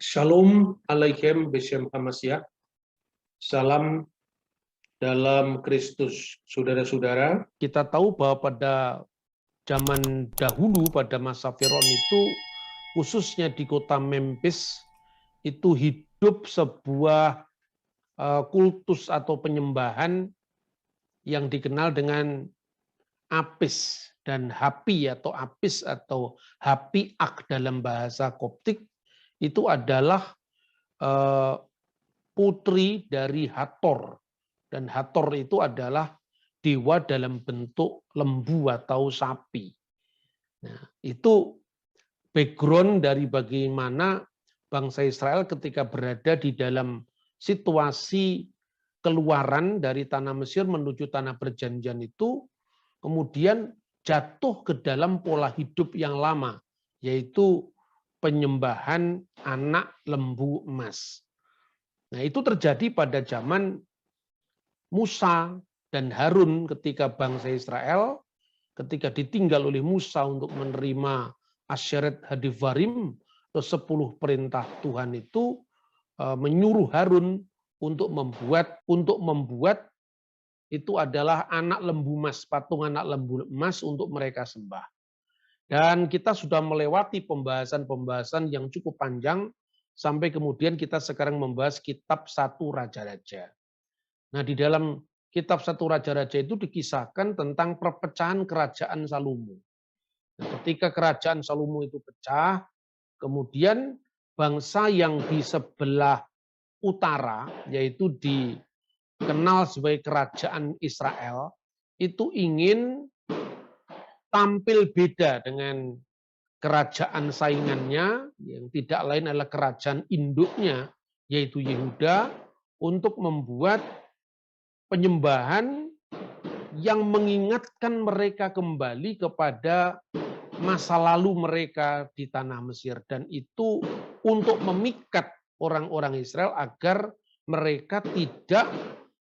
Shalom Aleichem Beshem Hamasya. Salam dalam Kristus. Saudara-saudara, kita tahu bahwa pada zaman dahulu, pada masa Firaun itu, khususnya di kota Memphis, itu hidup sebuah kultus atau penyembahan yang dikenal dengan Apis dan Hapi atau Apis atau Hapiak dalam bahasa Koptik, itu adalah putri dari Hathor. Dan Hathor itu adalah dewa dalam bentuk lembu atau sapi. Nah, itu background dari bagaimana bangsa Israel ketika berada di dalam situasi keluaran dari tanah Mesir menuju tanah perjanjian itu, kemudian jatuh ke dalam pola hidup yang lama, yaitu penyembahan anak lembu emas. Nah, itu terjadi pada zaman Musa dan Harun ketika bangsa Israel, ketika ditinggal oleh Musa untuk menerima Asyeret Hadivarim, atau 10 perintah Tuhan itu, menyuruh Harun untuk membuat itu adalah anak lembu emas, patung anak lembu emas untuk mereka sembah. Dan kita sudah melewati pembahasan-pembahasan yang cukup panjang, sampai kemudian kita sekarang membahas kitab 1 Raja-Raja. Nah, di dalam kitab 1 Raja-Raja itu dikisahkan tentang perpecahan kerajaan Salomo. Nah, ketika kerajaan Salomo itu pecah, kemudian bangsa yang di sebelah utara, yaitu dikenal sebagai kerajaan Israel, itu ingin tampil beda dengan kerajaan saingannya, yang tidak lain adalah kerajaan induknya, yaitu Yehuda, untuk membuat penyembahan yang mengingatkan mereka kembali kepada masa lalu mereka di tanah Mesir. Dan itu untuk memikat orang-orang Israel agar mereka tidak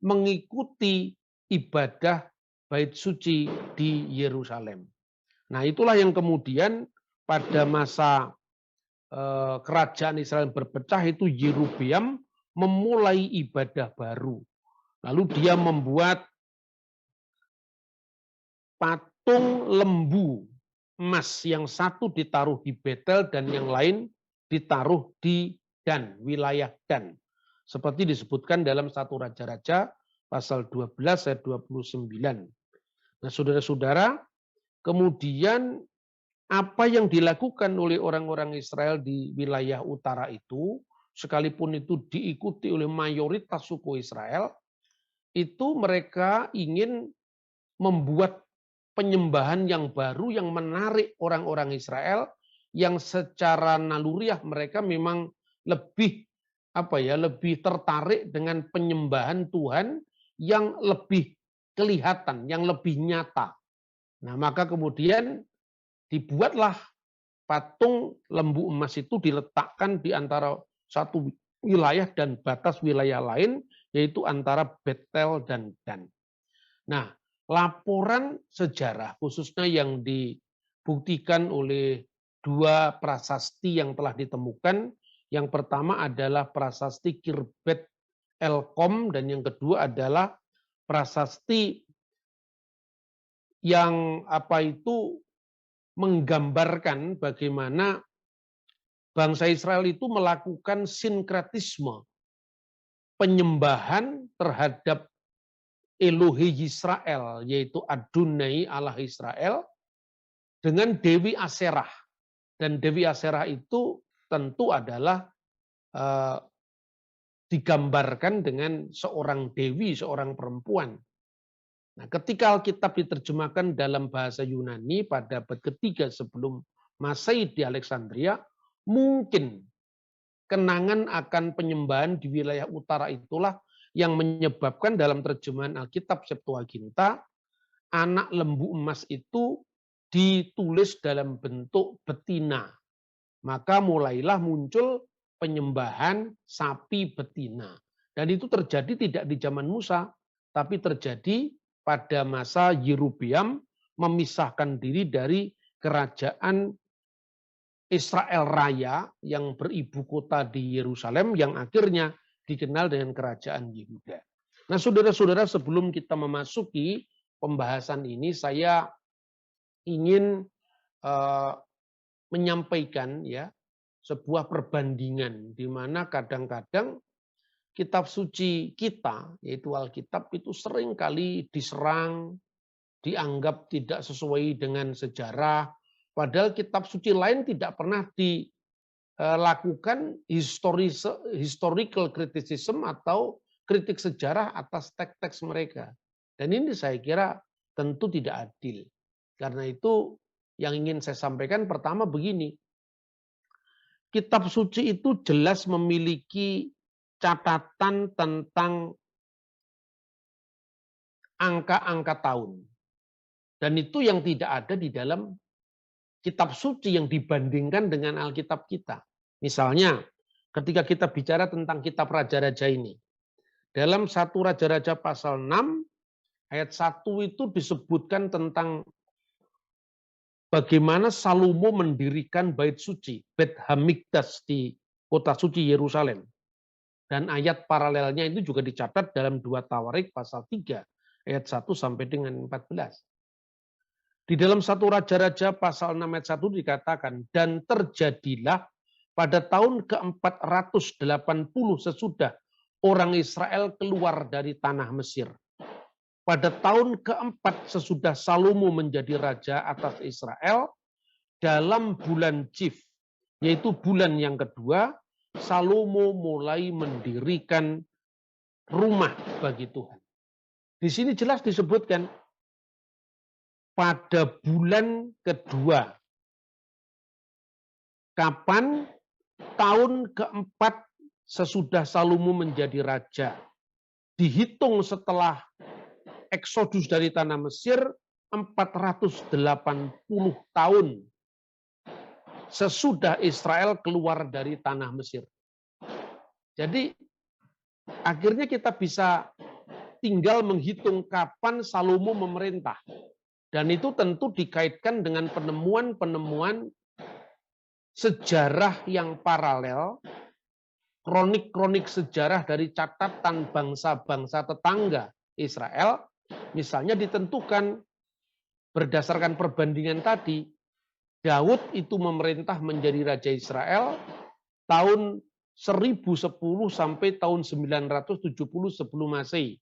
mengikuti ibadah bait suci di Yerusalem. Nah, itulah yang kemudian pada masa kerajaan Israel berpecah itu Yerobeam memulai ibadah baru. Lalu dia membuat patung lembu emas, yang satu ditaruh di Betel dan yang lain ditaruh di Dan, wilayah Dan. Seperti disebutkan dalam 1 Raja-Raja pasal 12 ayat 29. Nah, saudara-saudara, kemudian apa yang dilakukan oleh orang-orang Israel di wilayah utara itu, sekalipun itu diikuti oleh mayoritas suku Israel, itu mereka ingin membuat penyembahan yang baru yang menarik orang-orang Israel, yang secara naluriah mereka memang lebih lebih tertarik dengan penyembahan Tuhan yang lebih kelihatan, yang lebih nyata. Nah, maka kemudian dibuatlah patung lembu emas itu, diletakkan di antara satu wilayah dan batas wilayah lain, yaitu antara Betel dan Dan. Nah, laporan sejarah khususnya yang dibuktikan oleh 2 prasasti yang telah ditemukan. Yang pertama adalah prasasti Kirbet Elkom, dan yang kedua adalah prasasti yang menggambarkan bagaimana bangsa Israel itu melakukan sinkretisme penyembahan terhadap Elohe Yisrael, yaitu Adonai Allah Israel, dengan Dewi Aserah. Dan Dewi Aserah itu tentu adalah digambarkan dengan seorang dewi, seorang perempuan. Nah, ketika Alkitab diterjemahkan dalam bahasa Yunani pada abad ketiga sebelum Masehi di Alexandria, mungkin kenangan akan penyembahan di wilayah utara itulah yang menyebabkan dalam terjemahan Alkitab Septuaginta, anak lembu emas itu ditulis dalam bentuk betina. Maka mulailah muncul penyembahan sapi betina. Dan itu terjadi tidak di zaman Musa, tapi terjadi pada masa Yerobeam memisahkan diri dari kerajaan Israel Raya yang beribu kota di Yerusalem yang akhirnya dikenal dengan kerajaan Yehuda. Nah, saudara-saudara, sebelum kita memasuki pembahasan ini, saya ingin menyampaikan ya sebuah perbandingan di mana kadang-kadang kitab suci kita, yaitu Alkitab, itu seringkali diserang, dianggap tidak sesuai dengan sejarah, padahal kitab suci lain tidak pernah dilakukan historical criticism atau kritik sejarah atas teks-teks mereka. Dan ini saya kira tentu tidak adil. Karena itu yang ingin saya sampaikan pertama begini, kitab suci itu jelas memiliki catatan tentang angka-angka tahun. Dan itu yang tidak ada di dalam kitab suci yang dibandingkan dengan Alkitab kita. Misalnya, ketika kita bicara tentang kitab Raja-Raja ini, dalam 1 Raja-Raja pasal 6, ayat 1 itu disebutkan tentang bagaimana Salomo mendirikan bait suci, Bet Hamikdas di kota suci Yerusalem. Dan ayat paralelnya itu juga dicatat dalam 2 Tawarik pasal 3, ayat 1 sampai dengan 14. Di dalam 1 Raja-Raja pasal 6 ayat 1 dikatakan, dan terjadilah pada tahun ke-480 sesudah orang Israel keluar dari tanah Mesir. Pada tahun keempat sesudah Salomo menjadi raja atas Israel, dalam bulan Jif, yaitu bulan yang kedua, Salomo mulai mendirikan rumah bagi Tuhan. Di sini jelas disebutkan, pada bulan kedua. Kapan? Tahun keempat sesudah Salomo menjadi raja. Dihitung setelah Eksodus dari tanah Mesir, 480 tahun sesudah Israel keluar dari tanah Mesir. Jadi akhirnya kita bisa tinggal menghitung kapan Salomo memerintah. Dan itu tentu dikaitkan dengan penemuan-penemuan sejarah yang paralel, kronik-kronik sejarah dari catatan bangsa-bangsa tetangga Israel, misalnya ditentukan berdasarkan perbandingan tadi, Daud itu memerintah menjadi raja Israel tahun 1010 sampai tahun 970 sebelum Masehi.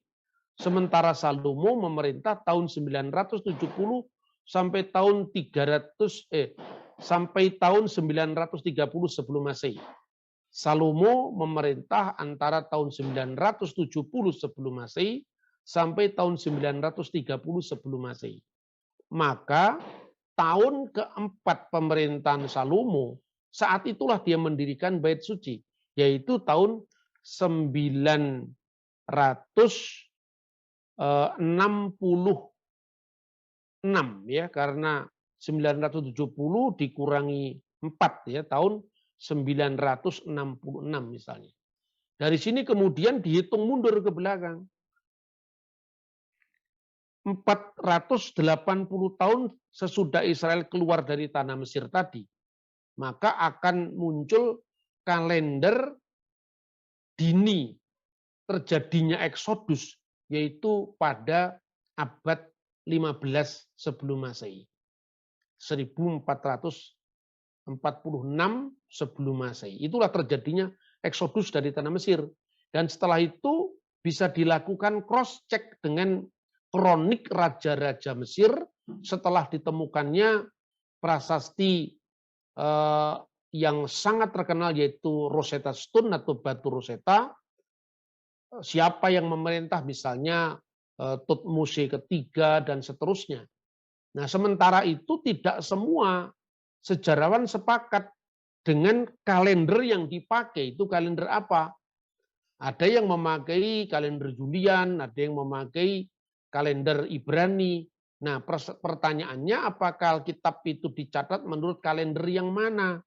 Sementara Salomo memerintah tahun 970 sampai tahun 930 sebelum Masehi. Salomo memerintah antara tahun 970 sebelum Masehi sampai tahun 930 sebelum Masehi. Maka tahun keempat pemerintahan Salomo, saat itulah dia mendirikan bait suci, yaitu tahun 966 ya, karena 970 dikurangi 4 ya, tahun 966 misalnya. Dari sini kemudian dihitung mundur ke belakang. 480 tahun sesudah Israel keluar dari tanah Mesir tadi, maka akan muncul kalender dini terjadinya Eksodus, yaitu pada abad 15 sebelum Masehi. 1446 sebelum Masehi. Itulah terjadinya Eksodus dari tanah Mesir. Dan setelah itu bisa dilakukan cross check dengan kronik raja-raja Mesir setelah ditemukannya prasasti yang sangat terkenal, yaitu Rosetta Stone atau batu Rosetta. Siapa yang memerintah, misalnya Tutmose ketiga dan seterusnya. Nah, sementara itu tidak semua sejarawan sepakat dengan kalender yang dipakai. Itu kalender apa? Ada yang memakai kalender Julian, ada yang memakai kalender Ibrani. Nah, pertanyaannya, apakah Alkitab itu dicatat menurut kalender yang mana?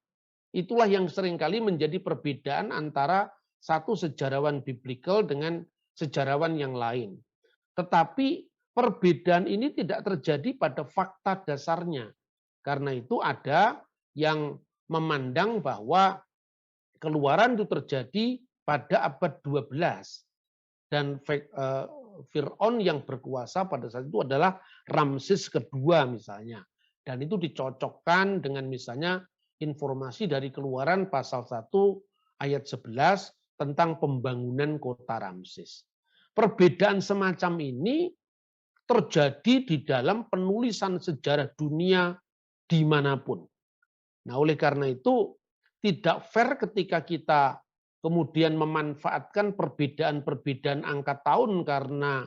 Itulah yang seringkali menjadi perbedaan antara satu sejarawan biblikal dengan sejarawan yang lain. Tetapi perbedaan ini tidak terjadi pada fakta dasarnya. Karena itu ada yang memandang bahwa keluaran itu terjadi pada abad 12 dan Fir'aun yang berkuasa pada saat itu adalah Ramses kedua misalnya. Dan itu dicocokkan dengan misalnya informasi dari Keluaran pasal 1 ayat 11 tentang pembangunan kota Ramses. Perbedaan semacam ini terjadi di dalam penulisan sejarah dunia dimanapun. Nah, oleh karena itu tidak fair ketika kita kemudian memanfaatkan perbedaan-perbedaan angka tahun karena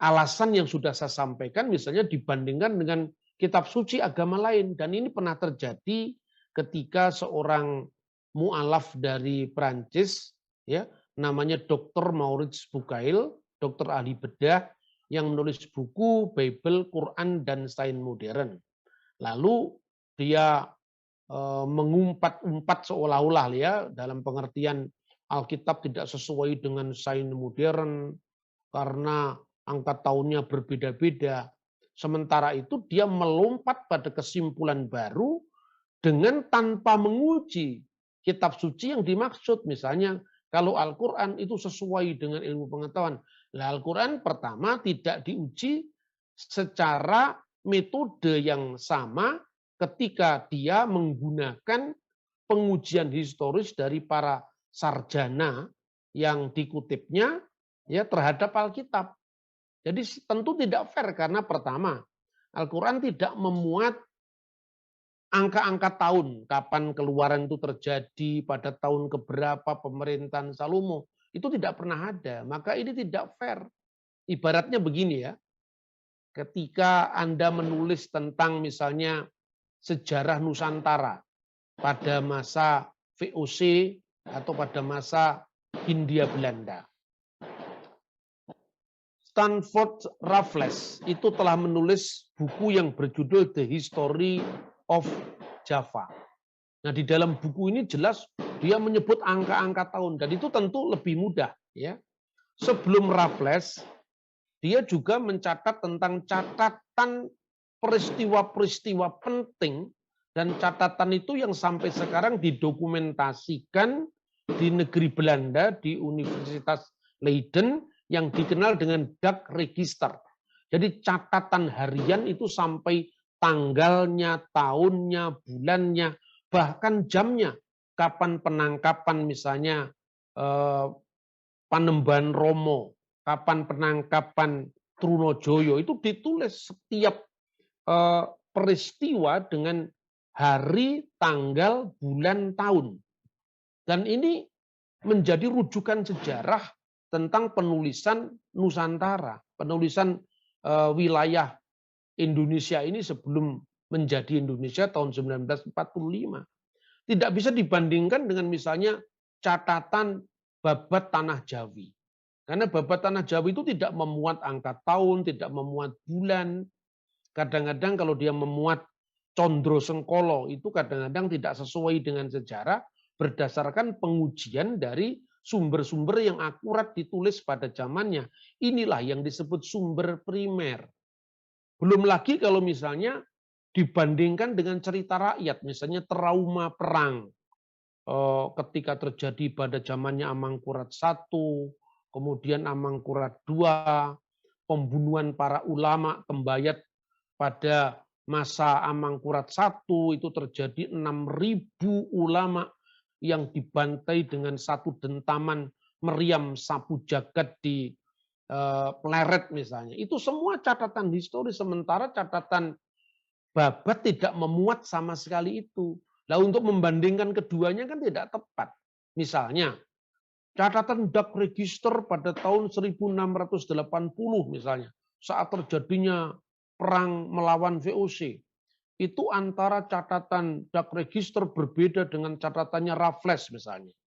alasan yang sudah saya sampaikan, misalnya dibandingkan dengan kitab suci agama lain. Dan ini pernah terjadi ketika seorang mu'alaf dari Prancis, ya, namanya Dr. Maurits Bucaille, dokter ahli bedah, yang menulis buku Bible, Quran, dan Sains Modern. Lalu dia mengumpat-umpat seolah-olah ya dalam pengertian Alkitab tidak sesuai dengan sains modern karena angka tahunnya berbeda-beda. Sementara itu dia melompat pada kesimpulan baru dengan tanpa menguji kitab suci yang dimaksud. Misalnya kalau Al-Quran itu sesuai dengan ilmu pengetahuan. Nah, Al-Quran pertama tidak diuji secara metode yang sama ketika dia menggunakan pengujian historis dari para sarjana yang dikutipnya ya terhadap Alkitab. Jadi tentu tidak fair karena pertama, Al-Quran tidak memuat angka-angka tahun, kapan keluaran itu terjadi, pada tahun keberapa pemerintahan Salomo, itu tidak pernah ada. Maka ini tidak fair. Ibaratnya begini ya, ketika Anda menulis tentang misalnya sejarah Nusantara pada masa VOC atau pada masa Hindia Belanda. Stanford Raffles itu telah menulis buku yang berjudul The History of Java. Nah, di dalam buku ini jelas dia menyebut angka-angka tahun dan itu tentu lebih mudah ya. Sebelum Raffles dia juga mencatat tentang catatan peristiwa-peristiwa penting dan catatan itu yang sampai sekarang didokumentasikan di negeri Belanda di Universitas Leiden yang dikenal dengan Dak Register. Jadi catatan harian itu sampai tanggalnya, tahunnya, bulannya, bahkan jamnya. Kapan penangkapan misalnya Panembahan Romo, kapan penangkapan Trunojoyo, itu ditulis setiap peristiwa dengan hari, tanggal, bulan, tahun. Dan ini menjadi rujukan sejarah tentang penulisan Nusantara, penulisan wilayah Indonesia ini sebelum menjadi Indonesia tahun 1945. Tidak bisa dibandingkan dengan misalnya catatan Babat Tanah Jawi. Karena Babat Tanah Jawi itu tidak memuat angka tahun, tidak memuat bulan. Kadang-kadang kalau dia memuat Condro Sengkolo itu kadang-kadang tidak sesuai dengan sejarah berdasarkan pengujian dari sumber-sumber yang akurat ditulis pada zamannya. Inilah yang disebut sumber primer. Belum lagi kalau misalnya dibandingkan dengan cerita rakyat, misalnya trauma perang ketika terjadi pada zamannya Amangkurat I, kemudian Amangkurat II, pembunuhan para ulama tembayat pada masa Amangkurat I itu terjadi 6.000 ulama yang dibantai dengan satu dentaman meriam sapu jagat di Pleret misalnya. Itu semua catatan historis, sementara catatan Babat tidak memuat sama sekali itu. Nah, untuk membandingkan keduanya kan tidak tepat. Misalnya, catatan Dak Register pada tahun 1680 misalnya, saat terjadinya perang melawan VOC, itu antara catatan Dak Register berbeda dengan catatannya Raffles misalnya.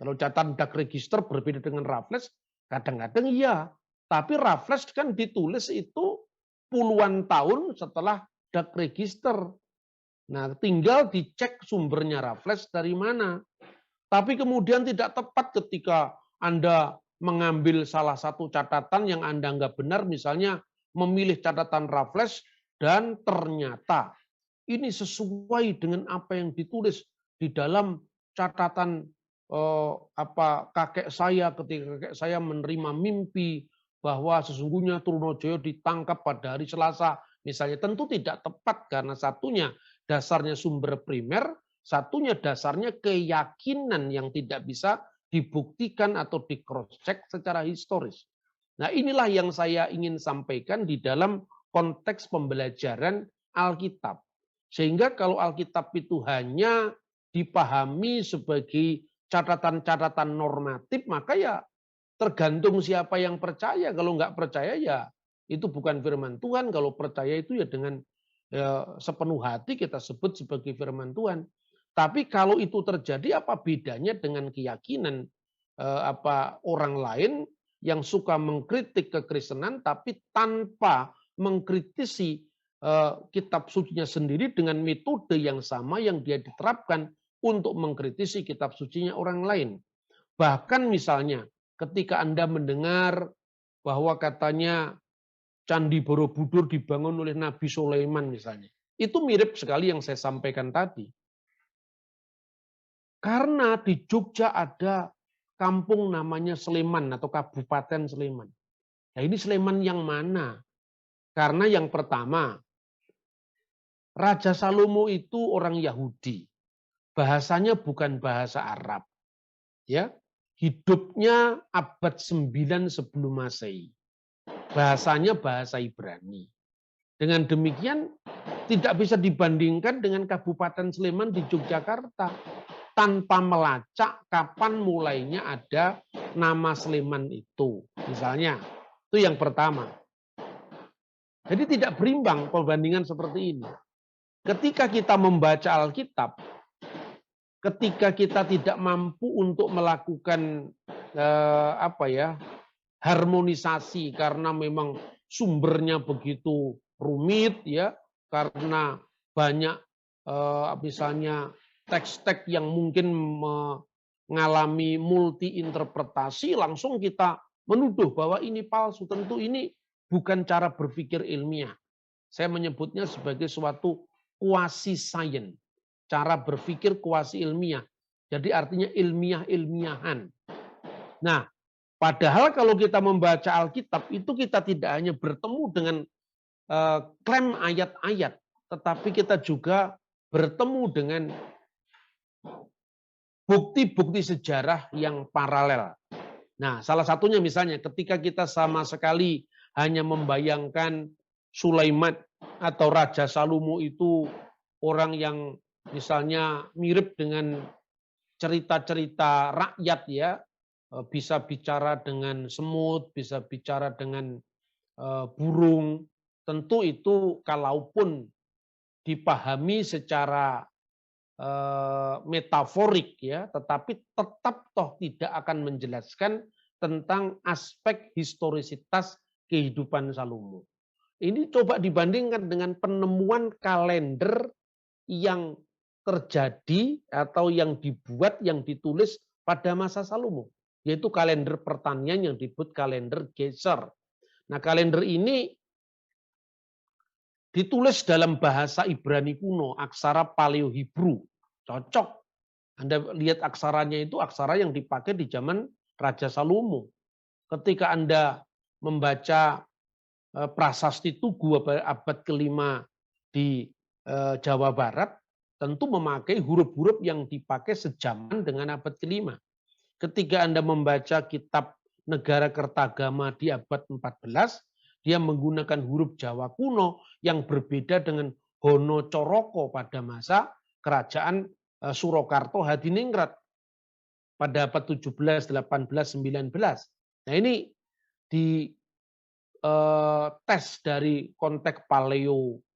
Kalau catatan Dak Register berbeda dengan Raffles, kadang-kadang iya. Tapi Raffles kan ditulis itu puluhan tahun setelah Dak Register. Nah, tinggal dicek sumbernya Raffles dari mana. Tapi kemudian tidak tepat ketika Anda mengambil salah satu catatan yang Anda anggap benar, misalnya memilih catatan Raffles dan ternyata ini sesuai dengan apa yang ditulis di dalam catatan kakek saya ketika kakek saya menerima mimpi bahwa sesungguhnya Trunojoyo ditangkap pada hari Selasa. Misalnya tentu tidak tepat karena satunya dasarnya sumber primer, satunya dasarnya keyakinan yang tidak bisa dibuktikan atau di cross check secara historis. Nah, inilah yang saya ingin sampaikan di dalam konteks pembelajaran Alkitab. Sehingga kalau Alkitab itu hanya dipahami sebagai catatan-catatan normatif, maka ya tergantung siapa yang percaya. Kalau nggak percaya ya itu bukan firman Tuhan. Kalau percaya itu ya dengan sepenuh hati kita sebut sebagai firman Tuhan. Tapi kalau itu terjadi, apa bedanya dengan keyakinan orang lain yang suka mengkritik kekristenan tapi tanpa mengkritisi kitab sucinya sendiri dengan metode yang sama yang dia diterapkan untuk mengkritisi kitab sucinya orang lain. Bahkan misalnya ketika Anda mendengar bahwa katanya Candi Borobudur dibangun oleh Nabi Sulaiman misalnya. Itu mirip sekali yang saya sampaikan tadi. Karena di Jogja ada kampung namanya Sleman atau Kabupaten Sleman. Nah, ini Sleman yang mana? Karena yang pertama, Raja Salomo itu orang Yahudi. Bahasanya bukan bahasa Arab. Ya, hidupnya abad 9 sebelum Masehi. Bahasanya bahasa Ibrani. Dengan demikian tidak bisa dibandingkan dengan Kabupaten Sleman di Yogyakarta. Tanpa melacak kapan mulainya ada nama Sleman itu. Misalnya, itu yang pertama. Jadi tidak berimbang perbandingan seperti ini. Ketika kita membaca Alkitab, ketika kita tidak mampu untuk melakukan harmonisasi karena memang sumbernya begitu rumit ya, karena banyak misalnya teks-teks yang mungkin mengalami multi interpretasi, langsung kita menuduh bahwa ini palsu. Tentu ini bukan cara berpikir ilmiah. Saya menyebutnya sebagai suatu quasi science, cara berpikir kuasi ilmiah. Jadi artinya ilmiah-ilmiahan. Nah, padahal kalau kita membaca Alkitab itu kita tidak hanya bertemu dengan klaim ayat-ayat, tetapi kita juga bertemu dengan bukti-bukti sejarah yang paralel. Nah, salah satunya misalnya ketika kita sama sekali hanya membayangkan Sulaiman atau Raja Salomo itu orang yang misalnya mirip dengan cerita-cerita rakyat ya, bisa bicara dengan semut, bisa bicara dengan burung. Tentu itu kalaupun dipahami secara metaforik ya, tetapi tetap toh tidak akan menjelaskan tentang aspek historisitas kehidupan Salomo. Ini coba dibandingkan dengan penemuan kalender yang terjadi atau yang dibuat, yang ditulis pada masa Salomo, yaitu kalender pertanian yang disebut kalender Geser. Nah, kalender ini ditulis dalam bahasa Ibrani kuno, aksara Paleo-Hibru. Cocok. Anda lihat aksaranya itu aksara yang dipakai di zaman Raja Salomo. Ketika Anda membaca prasasti Tugu abad ke-5 di Jawa Barat, tentu memakai huruf-huruf yang dipakai sejaman dengan abad ke-5. Ketika Anda membaca kitab Negara Kertagama di abad 14, dia menggunakan huruf Jawa kuno yang berbeda dengan Hono Coroko pada masa kerajaan Surakarta Hadiningrat pada abad 17, 18, 19. Nah ini di tes dari konteks paleografi,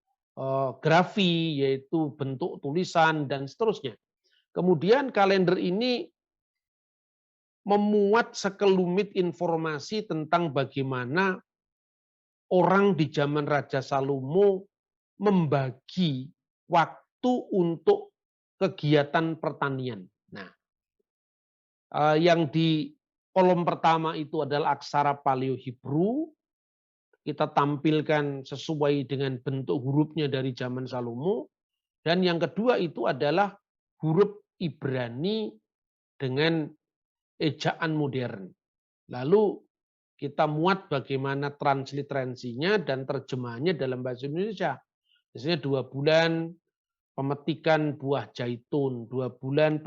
yaitu bentuk tulisan dan seterusnya. Kemudian kalender ini memuat sekelumit informasi tentang bagaimana orang di zaman Raja Salomo membagi waktu untuk kegiatan pertanian. Nah, yang di kolom pertama itu adalah aksara Paleo-Hibru. Kita tampilkan sesuai dengan bentuk hurufnya dari zaman Salomo. Dan yang kedua itu adalah huruf Ibrani dengan ejaan modern. Lalu kita muat bagaimana transliterasinya dan terjemahannya dalam bahasa Indonesia. Misalnya 2 bulan pemetikan buah zaitun, 2 bulan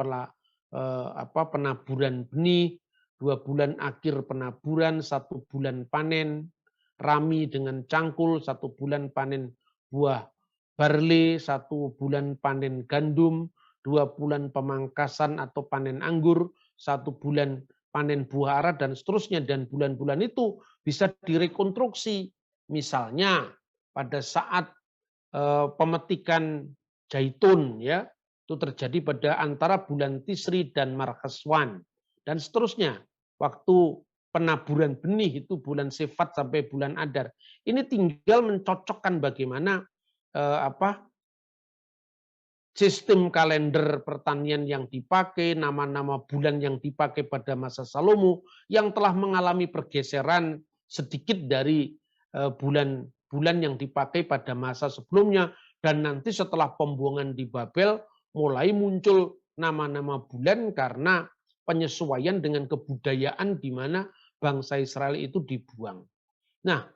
penaburan benih, 2 bulan akhir penaburan, 1 bulan panen, rami dengan cangkul, 1 bulan panen buah barley, 1 bulan panen gandum, 2 bulan pemangkasan atau panen anggur, 1 bulan panen buah ara, dan seterusnya. Dan bulan-bulan itu bisa direkonstruksi. Misalnya pada saat pemetikan zaitun, ya, itu terjadi pada antara bulan Tisri dan Markheswan, dan seterusnya. Waktu penaburan benih itu bulan Sefat sampai bulan Adar. Ini tinggal mencocokkan bagaimana sistem kalender pertanian yang dipakai, nama-nama bulan yang dipakai pada masa Salomo yang telah mengalami pergeseran sedikit dari bulan-bulan yang dipakai pada masa sebelumnya, dan nanti setelah pembuangan di Babel mulai muncul nama-nama bulan karena penyesuaian dengan kebudayaan di mana bangsa Israel itu dibuang. Nah,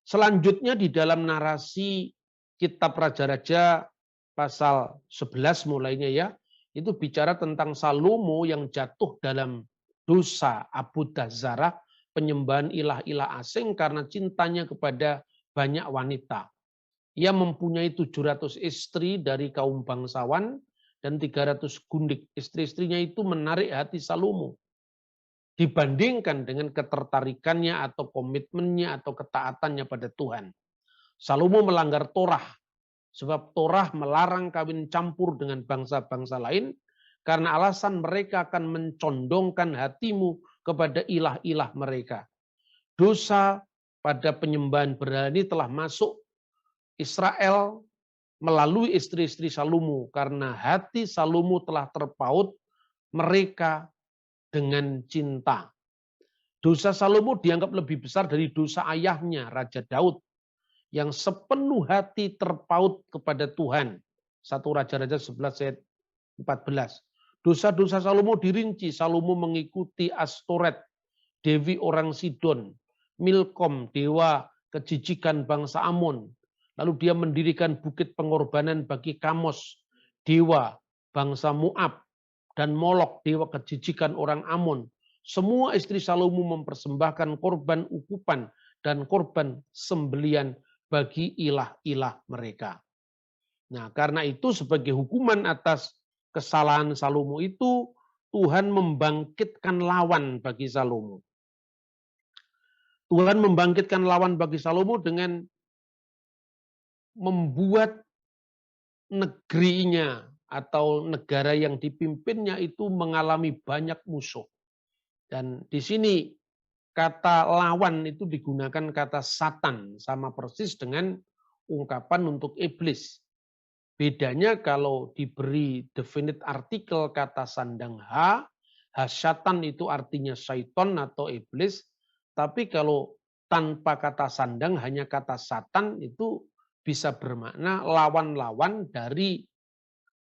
selanjutnya di dalam narasi kitab Raja-Raja pasal 11 mulainya, ya, itu bicara tentang Salomo yang jatuh dalam dosa Abudazarah, penyembahan ilah-ilah asing karena cintanya kepada banyak wanita. Ia mempunyai 700 istri dari kaum bangsawan dan 300 gundik. Istri-istrinya itu menarik hati Salomo dibandingkan dengan ketertarikannya atau komitmennya atau ketaatannya pada Tuhan. Salomo melanggar Torah, sebab Torah melarang kawin campur dengan bangsa-bangsa lain karena alasan mereka akan mencondongkan hatimu kepada ilah-ilah mereka. Dosa pada penyembahan berhala ini telah masuk Israel melalui istri-istri Salomo karena hati Salomo telah terpaut mereka dengan cinta. Dosa Salomo dianggap lebih besar dari dosa ayahnya, Raja Daud, yang sepenuh hati terpaut kepada Tuhan. 1 Raja-Raja 11 ayat 14. Dosa-dosa Salomo dirinci. Salomo mengikuti Astoret, dewi orang Sidon, Milkom, dewa kejijikan bangsa Amon. Lalu dia mendirikan bukit pengorbanan bagi Kamos, dewa bangsa Moab, dan Molok, dewa kejijikan orang Amon. Semua istri Salomo mempersembahkan korban ukupan dan korban sembelian bagi ilah-ilah mereka. Nah, karena itu sebagai hukuman atas kesalahan Salomo itu, Tuhan membangkitkan lawan bagi Salomo. Tuhan membangkitkan lawan bagi Salomo dengan membuat negerinya atau negara yang dipimpinnya itu mengalami banyak musuh. Dan di sini kata lawan itu digunakan kata Satan, sama persis dengan ungkapan untuk iblis. Bedanya kalau diberi definite artikel kata sandang Syatan itu artinya syaiton atau iblis. Tapi kalau tanpa kata sandang, hanya kata Satan, itu bisa bermakna lawan-lawan dari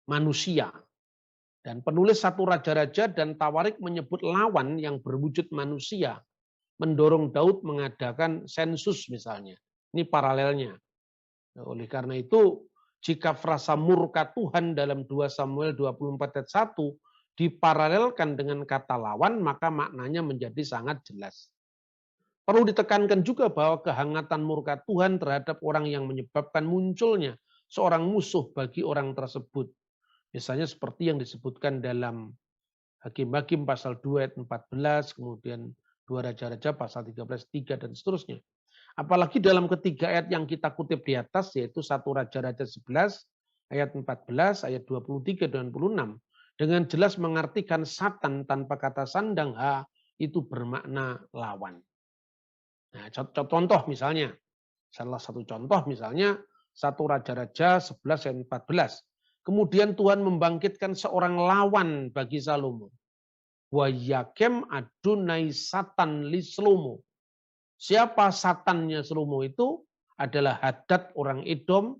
manusia. Dan penulis 1 Raja-Raja dan Tawarik menyebut lawan yang berwujud manusia, mendorong Daud mengadakan sensus misalnya. Ini paralelnya. Oleh karena itu, jika frasa murka Tuhan dalam 2 Samuel 24 ayat 1 diparalelkan dengan kata lawan, maka maknanya menjadi sangat jelas. Perlu ditekankan juga bahwa kehangatan murka Tuhan terhadap orang yang menyebabkan munculnya seorang musuh bagi orang tersebut. Misalnya seperti yang disebutkan dalam Hakim-Hakim pasal 2 ayat 14, kemudian 2 Raja-Raja pasal 13, 3, dan seterusnya. Apalagi dalam ketiga ayat yang kita kutip di atas, yaitu 1 Raja-Raja 11, ayat 14, ayat 23 dan 26, dengan jelas mengartikan Satan tanpa kata sandang itu bermakna lawan. Nah, contoh misalnya, salah satu contoh misalnya 1 Raja-Raja 11 ayat 14. Kemudian Tuhan membangkitkan seorang lawan bagi Salomo. Wa yakem Adonai Satan li Salomo. Siapa satannya Salomo itu? Adalah Hadad orang Edom,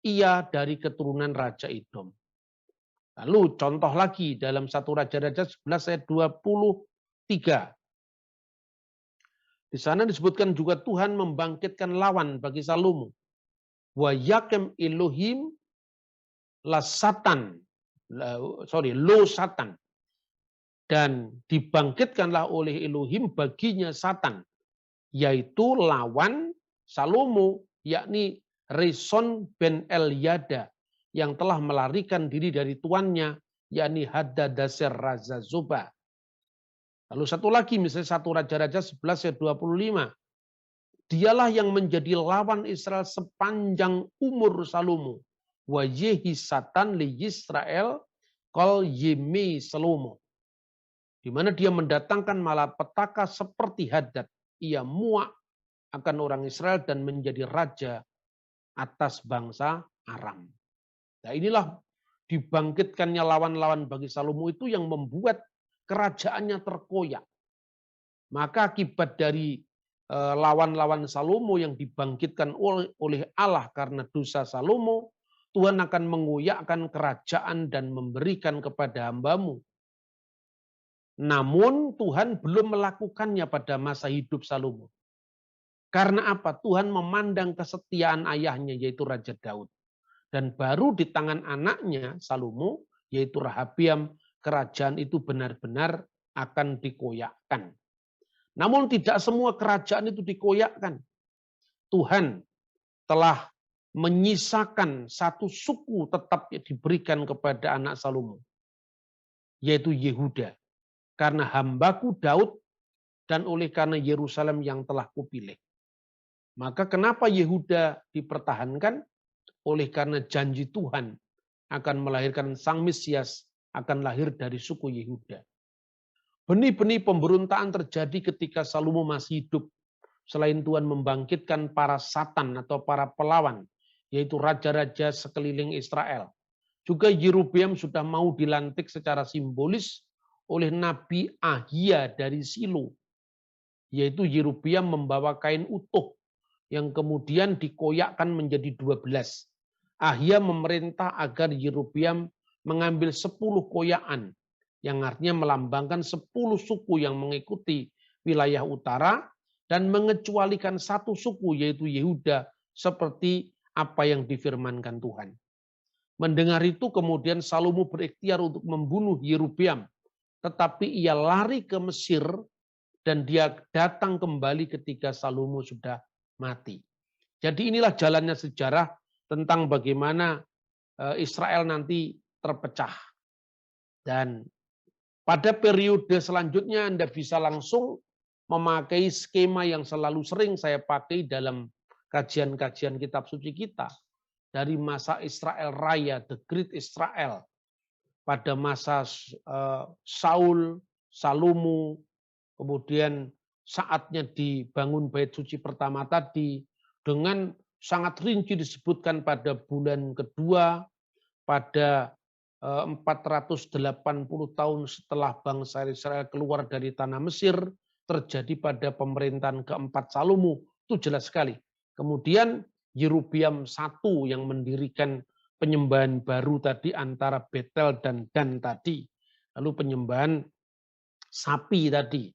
ia dari keturunan Raja Edom. Lalu contoh lagi dalam 1 Raja-Raja 11 ayat 23. Di sana disebutkan juga Tuhan membangkitkan lawan bagi Salomo. Wa yakem Elohim lo Satan. Dan dibangkitkanlah oleh Elohim baginya Satan, yaitu lawan Salomo, yakni Rezon ben Eliada, yang telah melarikan diri dari tuannya, yakni Hadadazer Raja Zoba. Lalu satu lagi, misalnya 1 Raja-Raja 11 ayat 25. Dialah yang menjadi lawan Israel sepanjang umur Salomo. Wa yehi Satan li Yisrael kol yeme Salomo. Di mana dia mendatangkan malapetaka seperti Hadad. Ia muak akan orang Israel dan menjadi raja atas bangsa Aram. Nah, inilah dibangkitkannya lawan-lawan bagi Salomo itu yang membuat kerajaannya terkoyak. Maka akibat dari lawan-lawan Salomo yang dibangkitkan oleh Allah karena dosa Salomo, Tuhan akan mengoyakkan kerajaan dan memberikan kepada hamba-Mu. Namun Tuhan belum melakukannya pada masa hidup Salomo. Karena apa? Tuhan memandang kesetiaan ayahnya, yaitu Raja Daud. Dan baru di tangan anaknya Salomo, yaitu Rehabiam, kerajaan itu benar-benar akan dikoyakkan. Namun tidak semua kerajaan itu dikoyakkan. Tuhan telah menyisakan satu suku tetap diberikan kepada anak Salomo, yaitu Yehuda. Karena hambaku Daud dan oleh karena Yerusalem yang telah kupilih. Maka kenapa Yehuda dipertahankan? Oleh karena janji Tuhan akan melahirkan Sang Mesias akan lahir dari suku Yehuda. Benih-benih pemberontakan terjadi ketika Salomo masih hidup. Selain Tuhan membangkitkan para satan atau para pelawan, yaitu raja-raja sekeliling Israel. Juga Yerobeam sudah mau dilantik secara simbolis oleh Nabi Ahia dari Silo. Yaitu Yerobeam membawa kain utuh yang kemudian dikoyakkan menjadi 12. Ahia memerintah agar Yerobeam mengambil 10 koyakan, yang artinya melambangkan 10 suku yang mengikuti wilayah utara, dan mengecualikan satu suku yaitu Yehuda seperti apa yang difirmankan Tuhan. Mendengar itu kemudian Salomo berikhtiar untuk membunuh Yerobeam, tetapi ia lari ke Mesir dan dia datang kembali ketika Salomo sudah mati. Jadi inilah jalannya sejarah tentang bagaimana Israel nanti terpecah. Dan pada periode selanjutnya Anda bisa langsung memakai skema yang selalu sering saya pakai dalam kajian-kajian kitab suci kita. Dari masa Israel Raya, The Great Israel. Pada masa Saul, Salomo, kemudian saatnya dibangun bait suci pertama tadi, dengan sangat rinci disebutkan pada bulan kedua, pada 480 tahun setelah bangsa Israel keluar dari tanah Mesir, terjadi pada pemerintahan keempat Salomo. Itu jelas sekali. Kemudian Yerobeam I yang mendirikan penyembahan baru tadi antara Betel dan Dan tadi. Lalu penyembahan sapi tadi.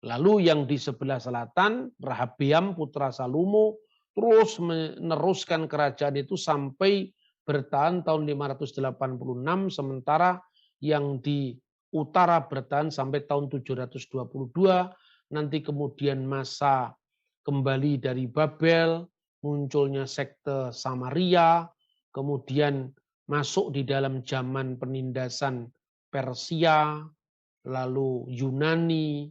Lalu yang di sebelah selatan, Rehabiam putra Salomo terus meneruskan kerajaan itu sampai bertahan tahun 586, sementara yang di utara bertahan sampai tahun 722. Nanti kemudian masa kembali dari Babel, munculnya sekte Samaria, kemudian masuk di dalam zaman penindasan Persia, lalu Yunani,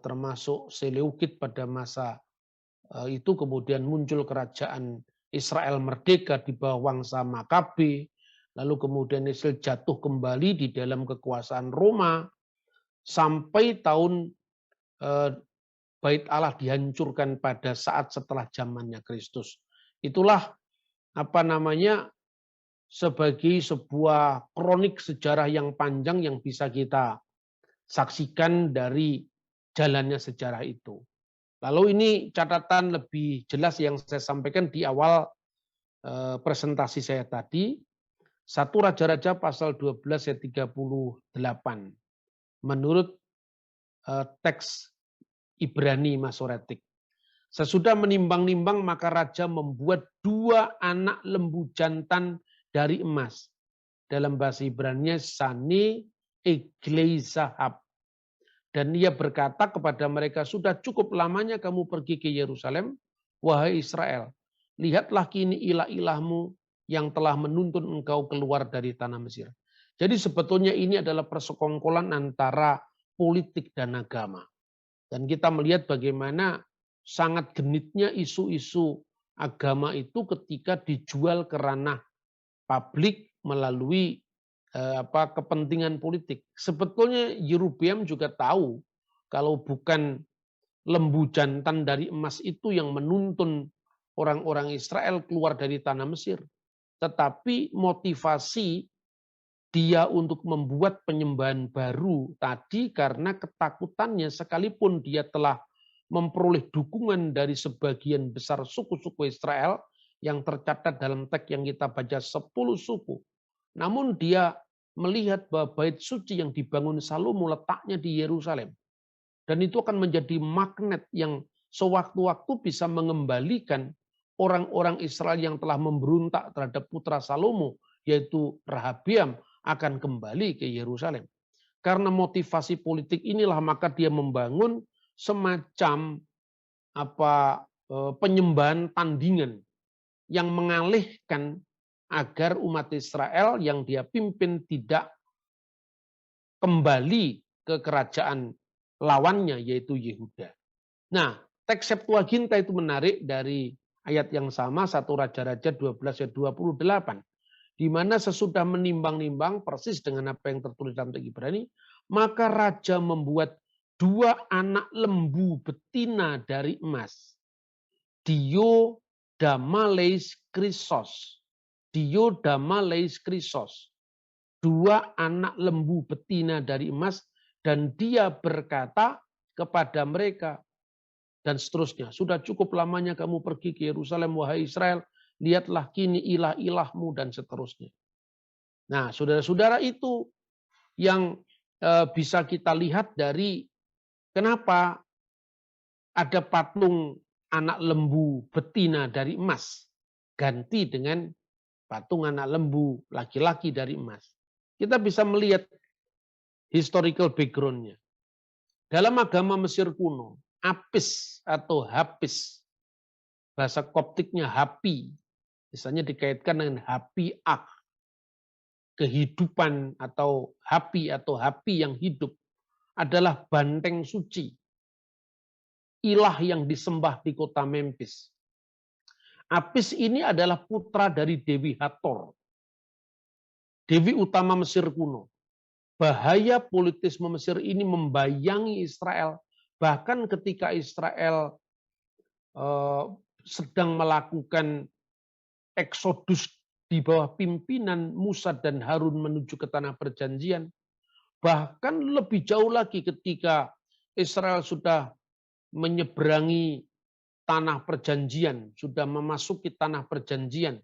termasuk Seleukid pada masa itu, kemudian muncul kerajaan Israel merdeka di bawah wangsa Makabe, lalu kemudian Israel jatuh kembali di dalam kekuasaan Roma, sampai tahun Bait Allah dihancurkan pada saat setelah zamannya Kristus. Itulah sebagai sebuah kronik sejarah yang panjang yang bisa kita saksikan dari jalannya sejarah itu. Lalu ini catatan lebih jelas yang saya sampaikan di awal presentasi saya tadi, 1 Raja-Raja pasal 12 ayat 38. Menurut teks Ibrani Masoretik. Sesudah menimbang-nimbang maka raja membuat 2 anak lembu jantan dari emas. Dalam bahasa Ibrani Sane Egleisahab. Dan ia berkata kepada mereka, sudah cukup lamanya kamu pergi ke Yerusalem, wahai Israel. Lihatlah kini ilah-ilahmu yang telah menuntun engkau keluar dari tanah Mesir. Jadi sebetulnya ini adalah persekongkolan antara politik dan agama. Dan kita melihat bagaimana sangat genitnya isu-isu agama itu ketika dijual ke ranah publik melalui kepentingan politik. Sebetulnya Yerobeam juga tahu kalau bukan lembu jantan dari emas itu yang menuntun orang-orang Israel keluar dari tanah Mesir. Tetapi motivasi dia untuk membuat penyembahan baru tadi karena ketakutannya sekalipun dia telah memperoleh dukungan dari sebagian besar suku-suku Israel yang tercatat dalam teks yang kita baca 10 suku. Namun dia melihat bahwa bait suci yang dibangun Salomo letaknya di Yerusalem. Dan itu akan menjadi magnet yang sewaktu-waktu bisa mengembalikan orang-orang Israel yang telah memberontak terhadap putra Salomo, yaitu Rehabiam, akan kembali ke Yerusalem. Karena motivasi politik inilah maka dia membangun semacam penyembahan tandingan yang mengalihkan agar umat Israel yang dia pimpin tidak kembali ke kerajaan lawannya yaitu Yehuda. Nah, teks Septuaginta itu menarik dari ayat yang sama 1 Raja-Raja 12 ayat 28. Di mana sesudah menimbang-nimbang persis dengan apa yang tertulis dalam teks Ibrani, maka raja membuat 2 anak lembu betina dari emas. Dio Damaleis Krisos. Dio Damaleis Krisos. 2 anak lembu betina dari emas dan dia berkata kepada mereka dan seterusnya. Sudah cukup lamanya kamu pergi ke Yerusalem wahai Israel. Lihatlah kini ilah-ilahmu dan seterusnya. Nah saudara-saudara itu yang bisa kita lihat dari kenapa ada patung anak lembu betina dari emas ganti dengan patung anak lembu laki-laki dari emas. Kita bisa melihat historical background-nya. Dalam agama Mesir kuno, Apis atau Hapis, bahasa Koptiknya Hapi, misalnya dikaitkan dengan Hapi Ak, kehidupan atau Hapi yang hidup, adalah banteng suci, ilah yang disembah di kota Memphis. Apis ini adalah putra dari Dewi Hathor, Dewi utama Mesir kuno. Bahaya politisme Mesir ini membayangi Israel. Bahkan ketika Israel sedang melakukan eksodus di bawah pimpinan Musa dan Harun menuju ke tanah perjanjian. Bahkan lebih jauh lagi ketika Israel sudah menyeberangi tanah perjanjian, sudah memasuki tanah perjanjian.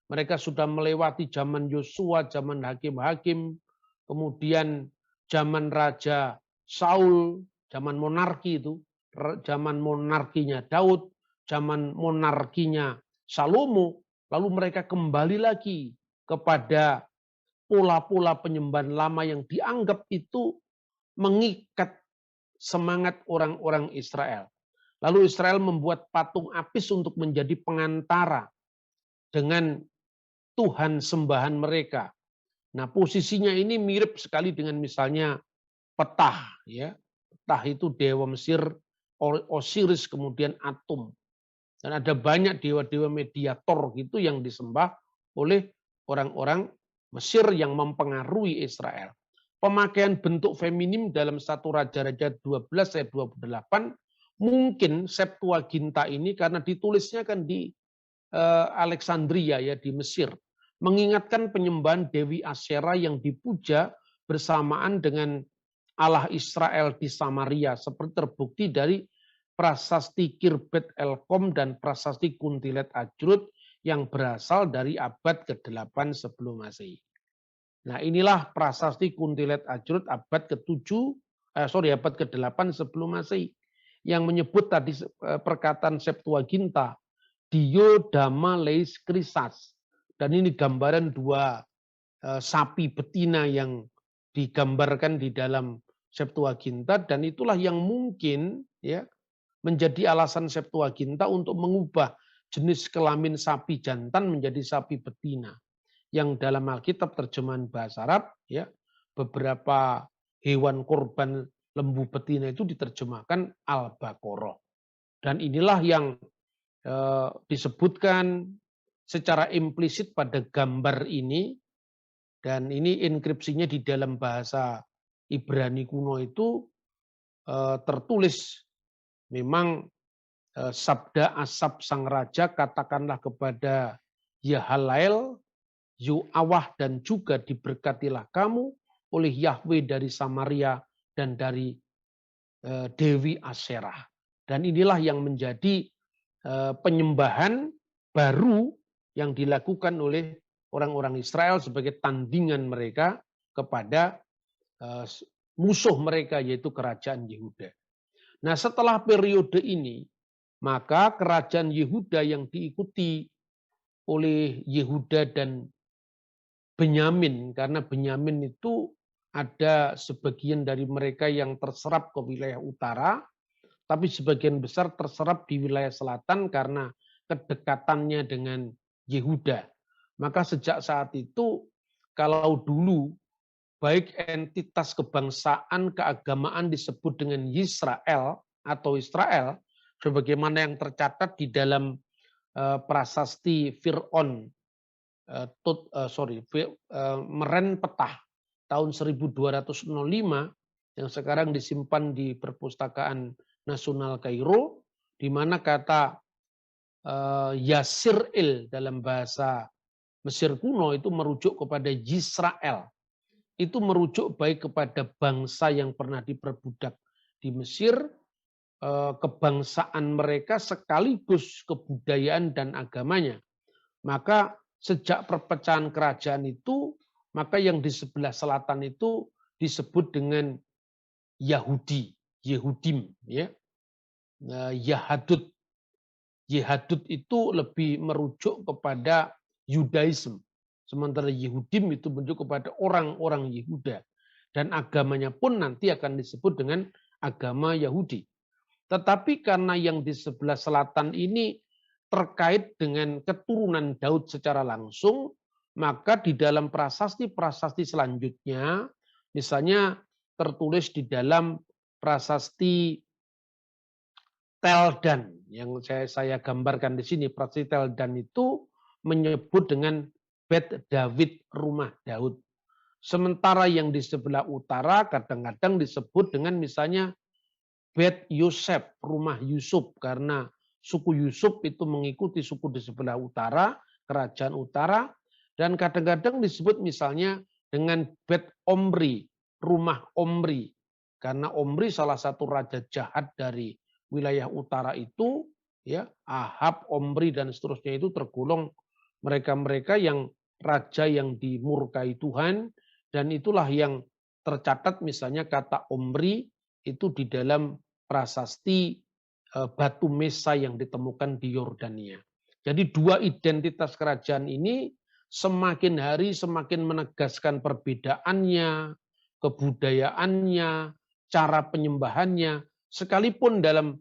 Mereka sudah melewati zaman Yosua, zaman hakim-hakim, kemudian zaman Raja Saul, zaman monarki itu, zaman monarkinya Daud, zaman monarkinya Salomo, lalu mereka kembali lagi kepada pola-pola penyembahan lama yang dianggap itu mengikat semangat orang-orang Israel. Lalu Israel membuat patung Apis untuk menjadi pengantara dengan Tuhan sembahan mereka. Nah, posisinya ini mirip sekali dengan misalnya Petah, ya. Petah itu dewa Mesir, Osiris, kemudian Atum. Dan ada banyak dewa-dewa mediator gitu yang disembah oleh orang-orang Mesir yang mempengaruhi Israel. Pemakaian bentuk feminim dalam 1 Raja-Raja 12 ayat 28 mungkin Septuaginta ini karena ditulisnya kan di Alexandria ya di Mesir. Mengingatkan penyembahan Dewi Asyera yang dipuja bersamaan dengan Allah Israel di Samaria seperti terbukti dari prasasti Kirbet Elkom dan prasasti Kuntilet Ajrut yang berasal dari abad ke-8 sebelum Masehi. Nah, inilah prasasti Kuntilaet Ajrut abad abad ke-8 sebelum Masehi yang menyebut tadi perkataan Septuaginta, Dio Dama Leis Krisas. Dan ini gambaran dua sapi betina yang digambarkan di dalam Septuaginta, dan itulah yang mungkin ya menjadi alasan Septuaginta untuk mengubah jenis kelamin sapi jantan menjadi sapi betina. Yang dalam Alkitab terjemahan bahasa Arab ya beberapa hewan korban lembu betina itu diterjemahkan Al-Baqarah. Dan inilah yang disebutkan secara implisit pada gambar ini, dan ini inskripsinya di dalam bahasa Ibrani kuno itu tertulis memang sabda Asap sang raja, katakanlah kepada Yahalael, Yuawah, dan juga diberkatilah kamu oleh Yahweh dari Samaria dan dari Dewi Aserah. Dan inilah yang menjadi penyembahan baru yang dilakukan oleh orang-orang Israel sebagai tandingan mereka kepada musuh mereka, yaitu kerajaan Yehuda. Nah, setelah periode ini, maka kerajaan Yehuda yang diikuti oleh Yehuda dan Benyamin, karena Benyamin itu ada sebagian dari mereka yang terserap ke wilayah utara, tapi sebagian besar terserap di wilayah selatan karena kedekatannya dengan Yehuda. Maka sejak saat itu, kalau dulu baik entitas kebangsaan, keagamaan disebut dengan Yisrael atau Israel, sebagaimana yang tercatat di dalam prasasti Fir'aun, Meren Petah tahun 1205 yang sekarang disimpan di Perpustakaan Nasional Kairo, di mana kata Yasir'il dalam bahasa Mesir kuno itu merujuk kepada Yisrael. Itu merujuk baik kepada bangsa yang pernah diperbudak di Mesir, kebangsaan mereka sekaligus kebudayaan dan agamanya. Maka sejak perpecahan kerajaan itu, maka yang di sebelah selatan itu disebut dengan Yahudi, Yehudim, ya. Yahadut. Yahadut itu lebih merujuk kepada Yudaism. Sementara Yehudim itu merujuk kepada orang-orang Yehuda. Dan agamanya pun nanti akan disebut dengan agama Yahudi. Tetapi karena yang di sebelah selatan ini terkait dengan keturunan Daud secara langsung, maka di dalam prasasti-prasasti selanjutnya, misalnya tertulis di dalam prasasti Teldan yang saya gambarkan di sini, prasasti Teldan itu menyebut dengan Bet David, rumah Daud. Sementara yang di sebelah utara kadang-kadang disebut dengan misalnya Bet Yosef, rumah Yusuf, karena suku Yusuf itu mengikuti suku di sebelah utara, kerajaan utara, dan kadang-kadang disebut misalnya dengan Bet Omri, rumah Omri, karena Omri salah satu raja jahat dari wilayah utara itu, ya, Ahab, Omri, dan seterusnya itu tergolong mereka-mereka yang raja yang dimurkai Tuhan, dan itulah yang tercatat misalnya kata Omri itu di dalam prasasti batu Mesa yang ditemukan di Yordania. Jadi dua identitas kerajaan ini semakin hari semakin menegaskan perbedaannya, kebudayaannya, cara penyembahannya, sekalipun dalam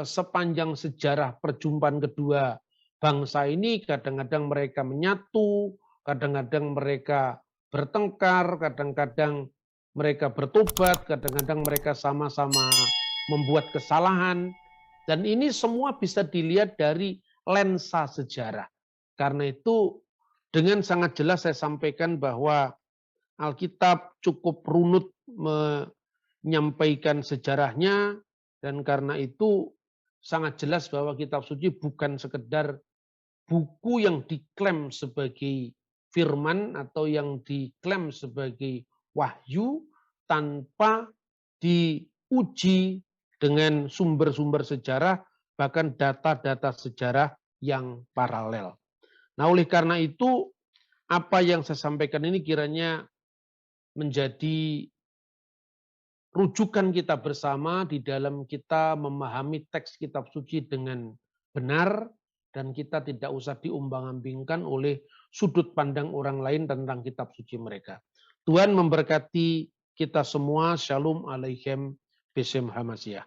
sepanjang sejarah perjumpaan kedua bangsa ini kadang-kadang mereka menyatu, kadang-kadang mereka bertengkar, kadang-kadang mereka bertobat, kadang-kadang mereka sama-sama membuat kesalahan, dan ini semua bisa dilihat dari lensa sejarah. Karena itu dengan sangat jelas saya sampaikan bahwa Alkitab cukup runut menyampaikan sejarahnya, dan karena itu sangat jelas bahwa kitab suci bukan sekedar buku yang diklaim sebagai firman atau yang diklaim sebagai wahyu tanpa diuji dengan sumber-sumber sejarah, bahkan data-data sejarah yang paralel. Nah, oleh karena itu, apa yang saya sampaikan ini kiranya menjadi rujukan kita bersama di dalam kita memahami teks kitab suci dengan benar, dan kita tidak usah diumbang-ambingkan oleh sudut pandang orang lain tentang kitab suci mereka. Tuhan memberkati kita semua. Shalom Aleichem Besem Hamasiah.